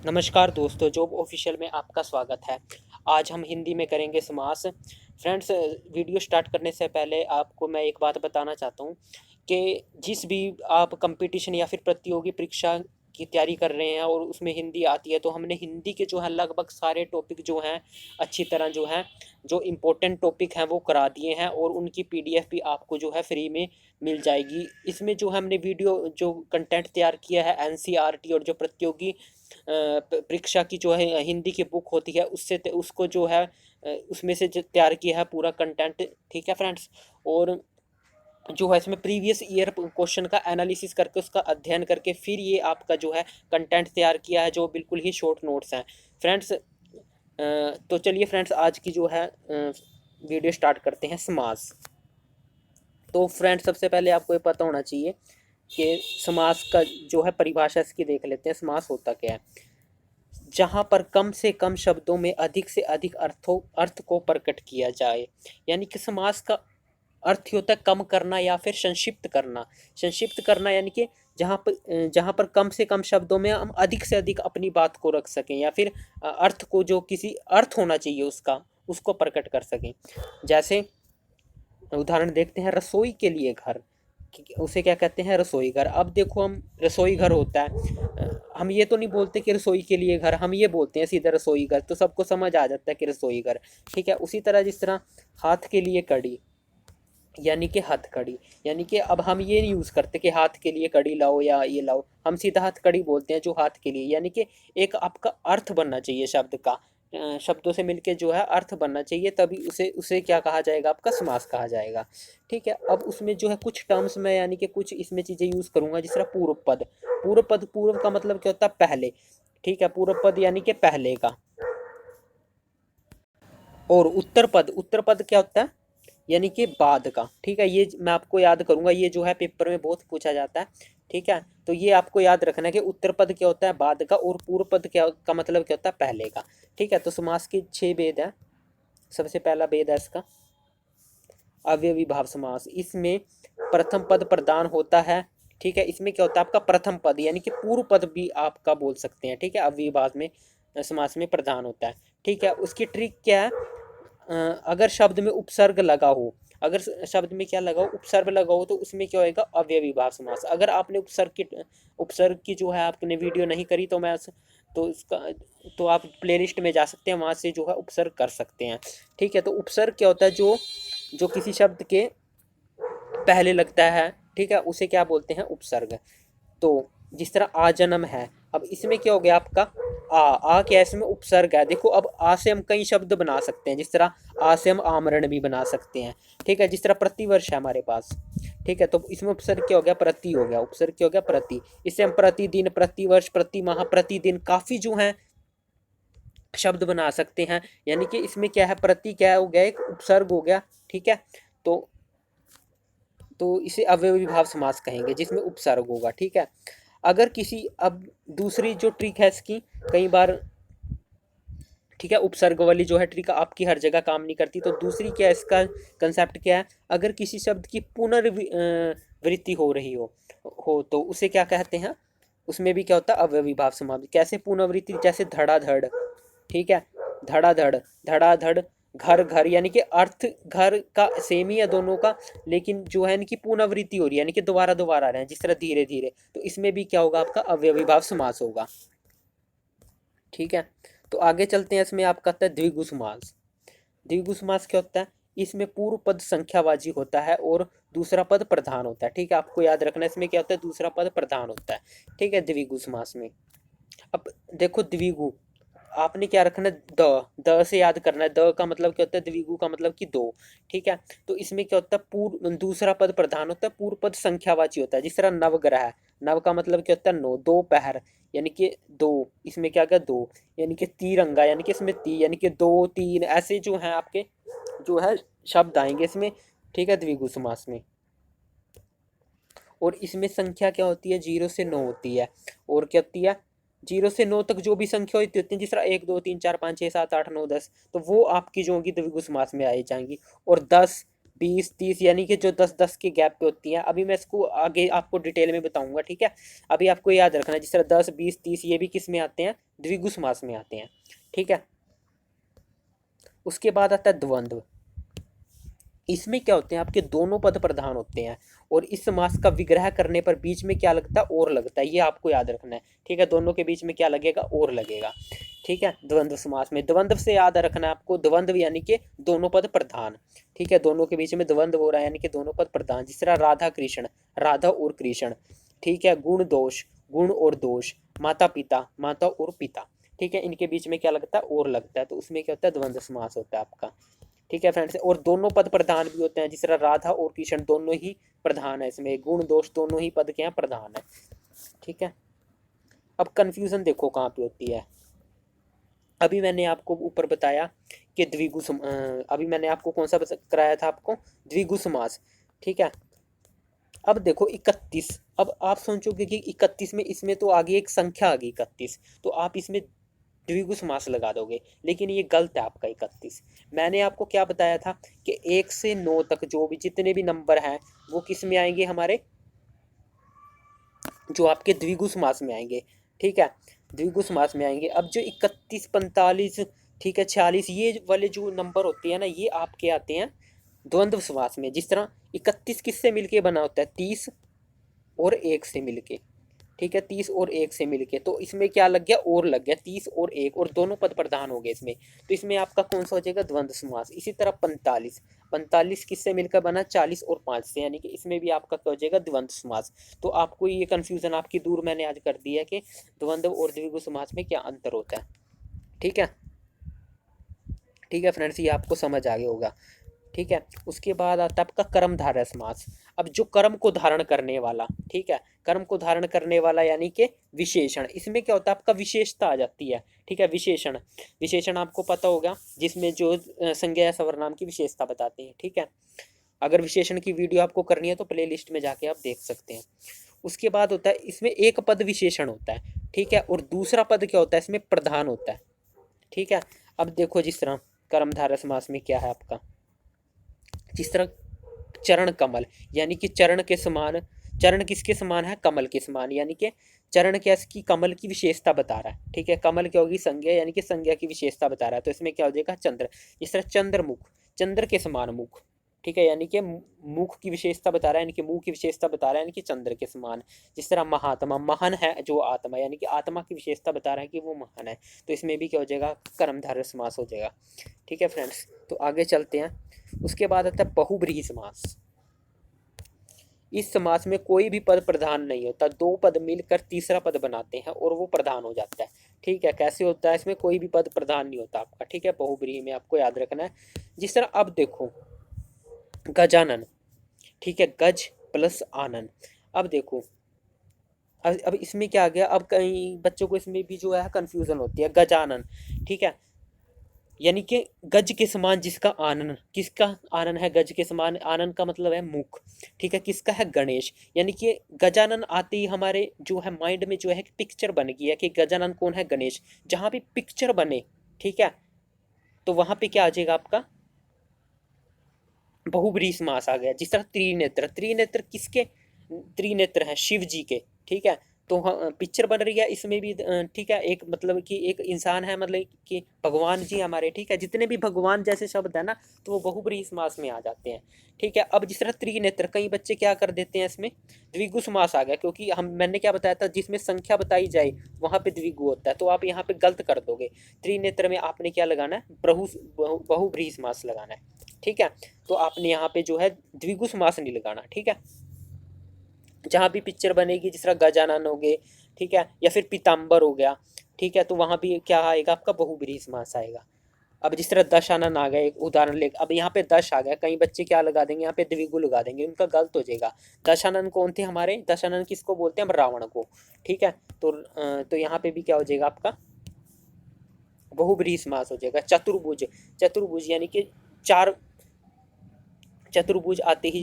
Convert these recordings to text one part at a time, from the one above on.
नमस्कार दोस्तों, job official में आपका स्वागत है। आज हम हिंदी में करेंगे समास। फ्रेंड्स, वीडियो स्टार्ट करने से पहले आपको मैं एक बात बताना चाहता हूँ कि जिस भी आप कंपटीशन या फिर प्रतियोगी परीक्षा की तैयारी कर रहे हैं और उसमें हिंदी आती है, तो हमने हिंदी के जो है लगभग सारे टॉपिक जो हैं अच्छी तरह जो हैं जो इम्पोर्टेंट टॉपिक हैं वो करा दिए हैं और उनकी पीडीएफ भी आपको जो है फ्री में मिल जाएगी। इसमें जो हमने वीडियो जो कंटेंट तैयार किया है एनसीईआरटी और जो प्रतियोगी परीक्षा की जो है हिंदी की बुक होती है उससे उसको जो है उसमें से जो तैयार किया है पूरा कंटेंट। ठीक है फ्रेंड्स। और जो है इसमें प्रीवियस ईयर क्वेश्चन का एनालिसिस करके उसका अध्ययन करके फिर ये आपका जो है कंटेंट तैयार किया है जो बिल्कुल ही शॉर्ट नोट्स हैं फ्रेंड्स। तो चलिए फ्रेंड्स, आज की जो है वीडियो स्टार्ट करते हैं समास। तो फ्रेंड्स, सबसे पहले आपको ये पता होना चाहिए कि समास का जो है परिभाषा इसकी देख लेते हैं। समास होता क्या है? जहाँ पर कम से कम शब्दों में अधिक से अधिक अर्थ को प्रकट किया जाए। यानी कि समास का अर्थ होता है कम करना या फिर संक्षिप्त करना। संक्षिप्त करना यानी कि जहाँ पर कम से कम शब्दों में हम अधिक से अधिक अपनी बात को रख सकें या फिर अर्थ को जो किसी अर्थ होना चाहिए उसका उसको प्रकट कर सकें। जैसे उदाहरण देखते हैं, रसोई के लिए घर, उसे क्या कहते हैं? रसोई घर। अब देखो, हम रसोई घर होता है, हम ये तो नहीं बोलते कि रसोई के लिए घर, हम ये बोलते हैं सीधा रसोई घर, तो सबको समझ आ जाता है कि रसोई घर। ठीक है। उसी तरह जिस तरह हाथ के लिए कड़ी यानी कि हथकड़ी, यानी कि अब हम ये नहीं यूज़ करते कि हाथ के लिए कड़ी लाओ या ये लाओ, हम सीधा हथकड़ी बोलते हैं जो हाथ के लिए। यानी कि एक आपका अर्थ बनना चाहिए शब्द का, शब्दों से मिलके जो है अर्थ बनना चाहिए, तभी उसे उसे क्या कहा जाएगा? आपका समास कहा जाएगा। ठीक है। अब उसमें जो है कुछ टर्म्स में यानी कि कुछ इसमें चीज़ें यूज़ करूँगा, जिस तरह पूर्व पद। पूर्व पद, पूर्व का मतलब क्या होता है? पहले। ठीक है। पूर्व पद यानी कि पहले का। और उत्तर पद, उत्तर पद क्या होता है? यानी कि बाद का। ठीक है। ये मैं आपको याद करूंगा, ये जो है पेपर में बहुत पूछा जाता है। ठीक है। तो ये आपको याद रखना है कि उत्तर पद क्या होता है? बाद का, और पूर्व पद क्या का मतलब क्या होता है? पहले का। ठीक है। तो समास के 6 भेद हैं। सबसे पहला भेद है इसका अव्ययी भाव समास। इसमें प्रथम पद प्रधान होता है। ठीक है। इसमें क्या होता है? आपका प्रथम पद यानी कि पूर्व पद भी आपका बोल सकते हैं। ठीक है। अव्ययी भाव में समास में प्रधान होता है। ठीक है। उसकी ट्रिक क्या है? अगर शब्द में उपसर्ग लगा हो, अगर शब्द में क्या लगा हो? उपसर्ग लगा हो, तो उसमें क्या होएगा? अव्ययी भाव समास। अगर आपने उपसर्ग की जो है आपने वीडियो नहीं करी, तो मैं तो उसका तो आप प्लेलिस्ट में जा सकते हैं, वहाँ से जो है उपसर्ग कर सकते हैं। ठीक है। तो उपसर्ग क्या होता है? जो जो किसी शब्द के पहले लगता है, ठीक है, उसे क्या बोलते हैं? उपसर्ग। तो जिस तरह आ जन्म है, अब इसमें क्या हो गया आपका? आ क्या है? इसमें उपसर्ग है। देखो, अब आ से हम कई शब्द बना सकते हैं, जिस तरह आ से हम आमरण भी बना सकते हैं। ठीक है। जिस तरह प्रतिवर्ष है हमारे पास। ठीक है। तो इसमें उपसर्ग क्या हो गया? प्रति हो गया। उपसर्ग क्या हो गया? प्रति। इससे हम प्रतिदिन, प्रतिवर्ष, प्रति माह, प्रतिदिन काफी जो है शब्द बना सकते हैं। यानी कि इसमें क्या है? प्रति क्या हो गया? एक उपसर्ग हो गया। ठीक है। तो इसे अव्ययी भाव समास कहेंगे जिसमें उपसर्ग होगा। ठीक है। अगर किसी, अब दूसरी जो ट्रिक है इसकी, कई बार, ठीक है, उपसर्ग वाली जो है ट्रिक आपकी हर जगह काम नहीं करती, तो दूसरी क्या है इसका कंसेप्ट क्या है? अगर किसी शब्द की पुनर्वृत्ति हो रही हो तो उसे क्या कहते हैं? उसमें भी क्या होता है? अव्ययी भाव समास। कैसे पुनर्वृत्ति? जैसे धड़ाधड़। ठीक है। धड़ाधड़, धड़ाधड़, घर घर, यानी कि अर्थ घर का सेम ही है दोनों का, लेकिन जो है इनकी पुनरावृत्ति हो रही है, यानी कि दोबारा दोबारा आ रहे हैं, जिस तरह धीरे धीरे। तो इसमें भी क्या होगा? आपका अव्ययी भाव समास होगा। ठीक है। तो आगे चलते हैं। इसमें आपका आता है द्विगु समास। द्विगु समास क्या होता है? इसमें पूर्व पद संख्यावाची होता है और दूसरा पद प्रधान होता है। ठीक है। आपको याद रखना है, इसमें क्या होता है? दूसरा पद प्रधान होता है। ठीक है। द्विगु समास में अब देखो, द्विगु आपने क्या रखना है? द से याद करना है। द का मतलब क्या होता है? द्विगु का मतलब कि दो। ठीक है। तो इसमें क्या होता है? पूर्व दूसरा पद प्रधान होता है, पूर्व पद संख्यावाची होता है। जिस तरह नवग्रह है, नव का मतलब क्या होता है? नौ। दोपहर यानी कि दो, इसमें क्या गया? दो। यानी कि तिरंगा, यानी कि इसमें यानी कि दो तीन, ऐसे जो है आपके जो है शब्द आएंगे इसमें। ठीक है। द्विगु समास में। और इसमें संख्या क्या होती है? 0 से 9 होती है। और क्या होती है? 0 से 9 तक जो भी संख्या होती है, जिस तरह 1 2 3 4 5 6 7 8 9 10, तो वो आपकी जो होंगी द्विगु समास में आई जाएंगी। और 10 20 30, यानी कि जो 10 10 के गैप पे होती हैं। अभी मैं इसको आगे आपको डिटेल में बताऊंगा, ठीक है। अभी आपको याद रखना है, जिस तरह 10 20 30 ये भी किस में आते हैं, द्विगु समास में आते हैं, ठीक है। उसके बाद आता है द्वंद्व। इसमें क्या होते हैं, आपके दोनों पद प्रधान होते हैं, और इस समास का विग्रह करने पर बीच में क्या लगता है, और लगता है, ये आपको याद रखना है, ठीक है। दोनों के बीच में क्या लगेगा, और लगेगा, ठीक है। द्वंद्व समास में, द्वंद्व से याद रखना है आपको, द्वंद्व यानी कि दोनों पद प्रधान, ठीक है। दोनों के बीच में द्वंद्व हो रहा है, यानी कि दोनों पद प्रधान। जिस तरह राधा कृष्ण, राधा और कृष्ण, ठीक है। गुण दोष, गुण और दोष, माता पिता, माता और पिता, ठीक है। इनके बीच में क्या लगता है, और लगता है, तो उसमें क्या होता है, द्वंद्व समास होता है आपका, ठीक है फ्रेंड्स। और दोनों पद प्रधान भी होते हैं, जिस तरह राधा और कृष्ण दोनों ही प्रधान है, इसमें गुण दोष दोनों ही पद के यहाँ प्रधान है, ठीक है। अब कंफ्यूजन देखो कहाँ पे होती है। अभी मैंने आपको ऊपर बताया कि अभी मैंने आपको कौन सा कराया था, आपको द्विगु समास, ठीक है। अब देखो 31, अब आप सोचोगे कि 31 में, इसमें तो आगे एक संख्या आ गई 31, तो आप इसमें द्विगु समास लगा दोगे, लेकिन ये गलत है आपका 31। मैंने आपको क्या बताया था कि 1 से 9 तक जो भी जितने भी नंबर हैं वो किस में आएंगे, हमारे जो आपके द्विगु समास में आएंगे, ठीक है। द्विगु समास में आएंगे। अब जो 31 45, ठीक है, 46, ये वाले जो नंबर होते हैं ना, ये आपके आते हैं द्वंद्व समास में। जिस तरह 31 किससे मिलके बना होता है, 30 और 1 से मिलके, ठीक है। 30 और 1 से मिलके, तो इसमें क्या लग गया, और लग गया, 30 और 1, और दोनों पद प्रधान हो गए इसमें, तो इसमें आपका कौन सा हो जाएगा, द्वंद्व समास। इसी तरह 45, 45 किससे मिलकर बना, 40 और 5 से, यानी कि इसमें भी आपका क्या हो जाएगा, द्वंद्व समास। तो आपको ये कंफ्यूजन आपकी दूर मैंने आज कर दी है कि द्वंद्व और द्विगु समास में क्या अंतर होता है, ठीक है। ठीक है फ्रेंड्स, ये आपको समझ आ गया होगा, ठीक है। उसके बाद आता है आपका कर्मधारय समास। अब जो कर्म को धारण करने वाला, ठीक है, कर्म को धारण करने वाला यानी कि विशेषण, इसमें क्या होता है, आपका विशेषता आ जाती है, ठीक है। विशेषण, विशेषण आपको पता होगा, जिसमें जो संज्ञा या सर्वनाम की विशेषता बताते हैं, ठीक है। अगर विशेषण की वीडियो आपको करनी है तो प्ले लिस्ट में जाके आप देख सकते हैं। उसके बाद होता है, इसमें एक पद विशेषण होता है, ठीक है, और दूसरा पद क्या होता है, इसमें प्रधान होता है, ठीक है। अब देखो जिस तरह कर्मधारय समास में क्या है आपका, जिस तरह चरण कमल, यानी कि चरण के समान, चरण किसके समान है, कमल के समान, यानी कि चरण क्या इसकी कमल की विशेषता बता रहा है, ठीक है। कमल क्या होगी, संज्ञा, यानी कि संज्ञा की विशेषता बता रहा है, तो इसमें क्या हो जाएगा, चंद्र। जिस तरह चंद्रमुख, चंद्र के समान मुख, ठीक है, यानी कि मुख की विशेषता बता रहा है, यानी कि मुंह की विशेषता बता रहा है, यानी कि चंद्र के समान। जिस तरह महात्मा, महान है जो आत्मा, यानी कि आत्मा की विशेषता बता रहा है कि वो महान है, तो इसमें भी क्या हो जाएगा, कर्मधारय समास हो जाएगा, ठीक है फ्रेंड्स। तो आगे चलते हैं। उसके बाद आता है बहुब्रीहि समास। इस समास में कोई भी पद प्रधान नहीं होता, दो पद मिलकर तीसरा पद बनाते हैं और वो प्रधान हो जाता है, ठीक है। कैसे होता है, इसमें कोई भी पद प्रधान नहीं होता आपका, ठीक है। बहुब्रीहि में आपको याद रखना है। जिस तरह अब देखो गजानन, ठीक है, गज प्लस आनन। अब देखो, अब इसमें क्या आ गया, अब कई बच्चों को इसमें भी जो है कंफ्यूजन होती है, गजानन, ठीक है, यानी कि गज के समान जिसका आनन, किसका आनन है, गज के समान, आनन का मतलब है मुख, ठीक है। किसका है, गणेश, यानी कि गजानन आते ही हमारे जो है माइंड में जो है पिक्चर बन गई है कि गजानन कौन है, गणेश। जहां भी पिक्चर बने, ठीक है, तो वहां पे क्या आ जाएगा आपका, बहुब्रीहि समास आ गया। जिस तरह त्रिनेत्र, त्रिनेत्र किसके त्रिनेत्र हैं, शिव जी के, ठीक है। तो पिक्चर बन रही है इसमें भी, ठीक है, एक मतलब कि एक इंसान है, मतलब कि भगवान जी हमारे, ठीक है। जितने भी भगवान जैसे शब्द है ना, तो वो बहुब्रीहि समास में आ जाते हैं, ठीक है। अब जिस तरह त्रिनेत्र, कई बच्चे क्या कर देते हैं, इसमें द्विगु समास आ गया, क्योंकि मैंने क्या बताया था, जिसमें संख्या बताई जाए वहां पे द्विगु होता है, तो आप यहाँ पे गलत कर दोगे। त्रिनेत्र में आपने क्या लगाना है, बहुब्रीहि समास लगाना है, ठीक है। तो आपने यहाँ पे जो है द्विगु समास नहीं लगाना, ठीक है। जहाँ भी पिक्चर बनेगी, जिस तरह गजानन हो गए, ठीक है, या फिर पीताम्बर हो गया, ठीक है, तो वहाँ भी क्या आएगा, आपका बहुब्रीहि समास आएगा। अब जिस तरह दशानन आ गए, एक उदाहरण ले, अब यहाँ पे दश आ गया, कई बच्चे क्या लगा देंगे, यहाँ पे द्विगु लगा देंगे, उनका गलत हो जाएगा। दशानन कौन थे हमारे, दशानन किसको बोलते हैं, हम रावण को, ठीक है। तो यहाँ पे भी क्या हो जाएगा आपका, बहुब्रीहि समास हो जाएगा। चतुर्भुज, चतुर्भुज यानी कि चार, चतुर्भुज आते ही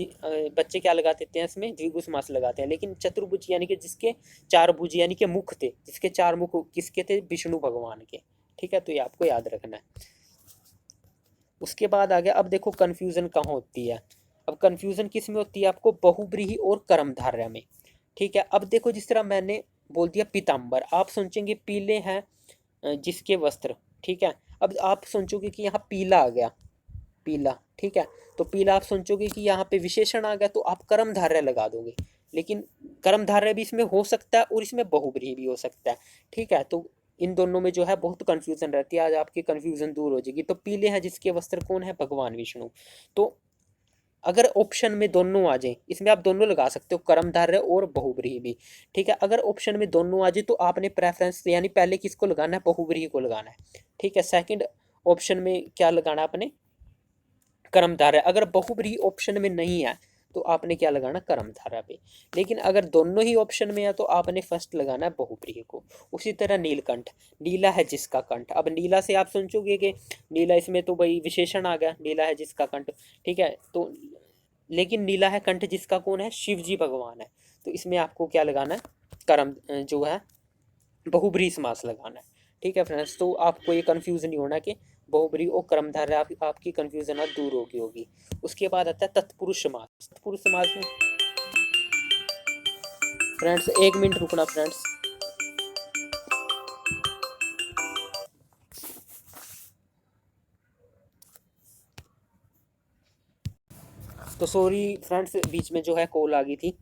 बच्चे क्या लगा देते हैं, इसमें द्विगु समास लगाते हैं, लेकिन चतुर्भुज यानी कि जिसके चार भुज, यानी कि मुख थे, जिसके चार मुख किसके थे, विष्णु भगवान के, ठीक है। तो ये आपको याद रखना है। उसके बाद आ गया, अब देखो कंफ्यूजन कहाँ होती है, अब कन्फ्यूज़न किस में होती है आपको, बहुव्रीहि और कर्मधारय में। ठीक है, अब देखो जिस तरह मैंने बोल दिया पीताम्बर, आप सोचेंगे पीले हैं जिसके वस्त्र, ठीक है। अब आप सोचोगे कि यहाँ पीला आ गया, पीला, ठीक है। तो पीला आप सोचोगे कि यहाँ पे विशेषण आ गया, तो आप कर्मधारय लगा दोगे। लेकिन कर्मधारय भी इसमें हो सकता है और इसमें बहुव्रीहि भी हो सकता है, ठीक है। तो इन दोनों में जो है बहुत कन्फ्यूजन रहती है, आज आपकी कन्फ्यूजन दूर हो जाएगी। तो पीले हैं जिसके वस्त्र कौन है, भगवान विष्णु। तो अगर ऑप्शन में दोनों आ जाए, इसमें आप दोनों लगा सकते हो, कर्मधारय और बहुव्रीहि भी, ठीक है। अगर ऑप्शन में दोनों आ जाए तो आपने प्रेफरेंस यानी पहले किसको लगाना है, बहुव्रीहि को लगाना है, ठीक है। सेकंड ऑप्शन में क्या लगाना है आपने, कर्मधारय। अगर बहुव्रीहि ऑप्शन में नहीं है तो आपने क्या लगाना, कर्मधारय पे। लेकिन अगर दोनों ही ऑप्शन में है तो आपने फर्स्ट लगाना है बहुव्रीहि को। उसी तरह नीलकंठ, नीला है जिसका कंठ। अब नीला से आप सोचोगे कि नीला, इसमें तो भाई विशेषण आ गया, नीला है जिसका कंठ, ठीक है। तो लेकिन नीला है कंठ जिसका कौन है, शिव जी भगवान है। तो इसमें आपको क्या लगाना है, कर्म जो है बहुब्रीहि समास लगाना है, ठीक है फ्रेंड्स। तो आपको ये कंफ्यूज नहीं होना कि बहुब्रीहि और कर्मधारय, आपकी कंफ्यूजन आज दूर होगी। उसके बाद आता है तत्पुरुष समास। तत्पुरुष समास में फ्रेंड्स, एक मिनट रुकना फ्रेंड्स। तो सॉरी फ्रेंड्स, बीच में जो है कॉल आ गई थी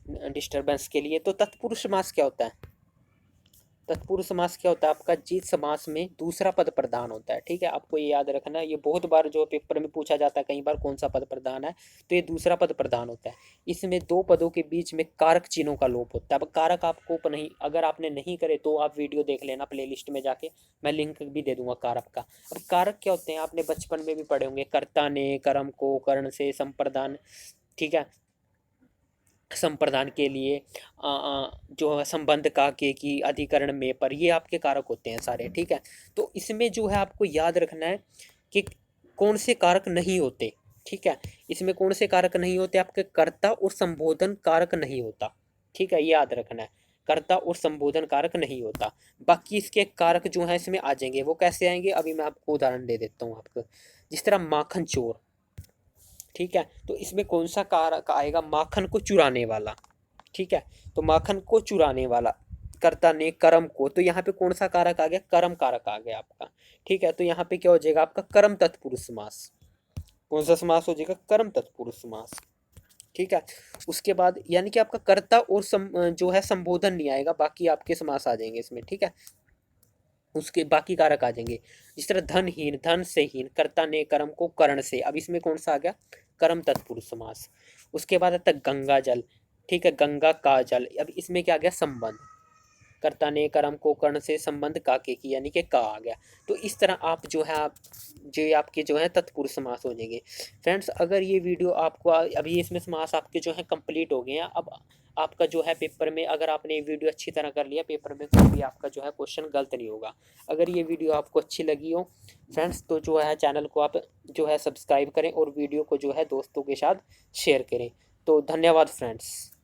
डिस्टरबेंस के लिए। तो तत्पुरुष समास क्या होता है, तत्पुरुष समास क्या होता है आपका, जिस समास में दूसरा पद प्रधान होता है, ठीक है। आपको ये याद रखना है, ये बहुत बार जो पेपर में पूछा जाता है कई बार कौन सा पद प्रधान है, तो ये दूसरा पद प्रधान होता है। इसमें दो पदों के बीच में कारक चिन्हों का लोप होता है। अब कारक आपको नहीं, अगर आपने नहीं करे तो आप वीडियो देख लेना प्लेलिस्ट में जाके, मैं लिंक भी दे दूंगा कारक का। अब कारक क्या होते हैं, आपने बचपन में भी पढ़े होंगे, कर्ता ने, कर्म को, कर्ण से, संप्रदान, ठीक है, संप्रदान के लिए जो है संबंध का के की अधिकरण में पर, ये आपके कारक होते हैं सारे, ठीक है। तो इसमें जो है आपको याद रखना है कि कौन से कारक नहीं होते, ठीक है। इसमें कौन से कारक नहीं होते, आपके कर्ता और संबोधन कारक नहीं होता, ठीक है, ये याद रखना है। कर्ता और संबोधन कारक नहीं होता। बाकी इसके कारक जो है इसमें आ जाएंगे, वो कैसे आएंगे अभी मैं आपको उदाहरण दे देता हूँ आपको। जिस तरह माखन चोर, ठीक है, तो इसमें कौन सा कारक आएगा, माखन को चुराने वाला, ठीक है। तो माखन को चुराने वाला, कर्ता ने कर्म को, तो यहाँ पे कौन सा कारक आ गया, कर्म कारक आ गया आपका, ठीक है। तो यहाँ पे क्या हो जाएगा आपका, कर्म तत्पुरुष समास। कौन सा समास हो जाएगा, कर्म तत्पुरुष समास, ठीक है। उसके बाद यानी कि आपका कर्ता और जो है संबोधन नहीं आएगा, बाकी आपके समास आ जाएंगे इसमें, ठीक है। उसके बाकी कारक आ जाएंगे। जिस तरह धनहीन, धन से हीन, कर्ता ने कर्म को कर्ण से, अब इसमें कौन सा आ गया, कर्म तत्पुरुष समास। उसके बाद आता है गंगा जल, ठीक है, गंगा का जल। अब इसमें क्या आ गया, संबंध, कर्ता ने कर्म को कर्ण से, संबंध का के की, यानी कि का आ गया। तो इस तरह आप जो है, आप जो आपके जो है तत्पुरुष समास हो जाएंगे। फ्रेंड्स, अगर ये वीडियो आपको अभी इसमें समास आपके जो है कंप्लीट हो गए हैं। अब आपका जो है पेपर में, अगर आपने ये वीडियो अच्छी तरह कर लिया, पेपर में कोई भी आपका जो है क्वेश्चन गलत नहीं होगा। अगर ये वीडियो आपको अच्छी लगी हो फ्रेंड्स, तो जो है चैनल को आप जो है सब्सक्राइब करें और वीडियो को जो है दोस्तों के साथ शेयर करें। तो धन्यवाद फ्रेंड्स।